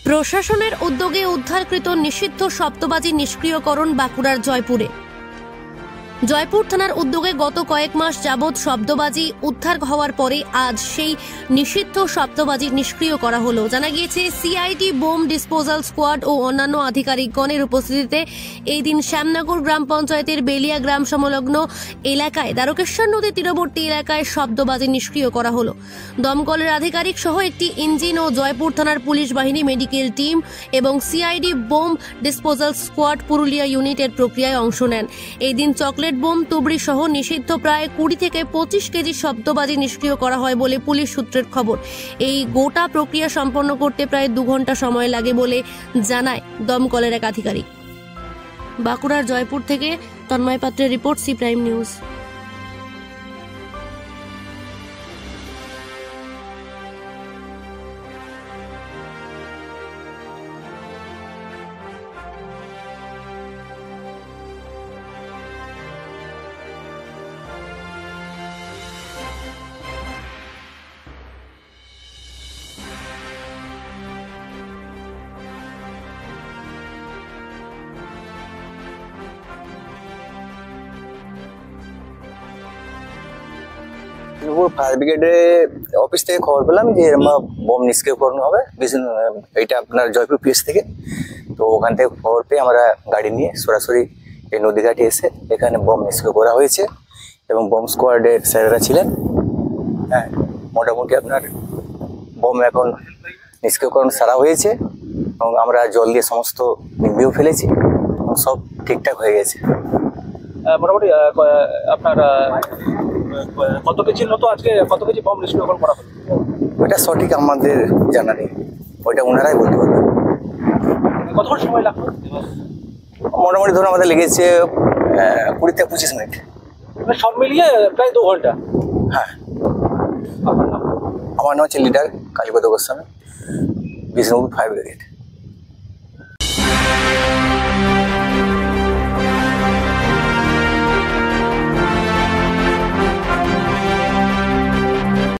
প্রশাসনের উদ্যোগে উদ্ধারকৃত নিষিদ্ধ শব্দবাজি নিষ্ক্রিয়করণ বাঁকুড়ার জয়পুরে। জয়পুর থানার উদ্যোগে গত কয়েক মাস যাবৎ শব্দবাজি উদ্ধার হওয়ার পরে আজ সেই নিষিদ্ধ শব্দবাজি নিষ্ক্রিয় করা হলো। জানা গিয়েছে সিআইডি বোম ডিসপোজাল স্কোয়াড ও অন্যান্য আধিকারিকগণের উপস্থিতিতে এই দিন শ্যামনগর গ্রাম পঞ্চায়েতের বেলিয়া গ্রাম সংলগ্ন এলাকায় দ্বারকেশ্বর নদীর তীরবর্তী এলাকায় শব্দবাজি নিষ্ক্রিয় করা হলো। দমকলের আধিকারিক সহ একটি ইঞ্জিন ও জয়পুর থানার পুলিশ বাহিনী, মেডিকেল টিম এবং CID bomb disposal squad Purulia ইউনিটের প্রক্রিয়ায় অংশ নেন। এই দিন চকলেট বোম, তুবড়ি সহ নিষিদ্ধ প্রায় 20 থেকে 25 কেজি শব্দবাজি নিষ্ক্রিয় করা হয় বলে পুলিশ সূত্রের খবর। এই গোটা প্রক্রিয়া সম্পন্ন করতে প্রায় 2 ঘন্টা সময় লাগে বলে জানায় দমকলের এক আধিকারিক। বাঁকুড়ার জয়পুর থেকে তন্ময় পাত্রের report, C prime news. Fire ব্রিগেডে অফিস থেকে খবর পেলাম যে বোম নিষ্ক্রিয়করণ হবে, এটা আপনার জয়পুর পিএস থেকে। তো ওখান থেকে খবর পেয়ে আমরা গাড়ি নিয়ে সরাসরি এই নদীঘাটে এসে এখানে বোম নিষ্ক্রিয় করা হয়েছে এবং বোম স্কোয়াডের স্যারেরা ছিলেন। হ্যাঁ, মোটামুটি আপনার বোম এখন নিষ্ক্রিয়করণ সারা হয়েছে এবং আমরা জল দিয়ে সমস্ত নিভিয়েও ফেলেছি এবং সব ঠিকঠাক হয়ে গেছে। মোটামুটি আপনার কত কেজির মতো আজকে কত কেজি বোম নিষ্ক্রিয়করণ করা হলো? ওইটা সঠিক আমাদের জানা নেই, ওইটা ওনারাই বলতে পারবেন। কতক্ষণ সময় লাগলো? মোটামুটি ধরুন আমাদের লেগেছে 20 থেকে 25 মিনিট। সব মিলিয়ে প্রায় 2 ঘন্টা। হ্যাঁ, আমার নাম হচ্ছে leader Kalipada Goswami, Bishnupur fire brigade.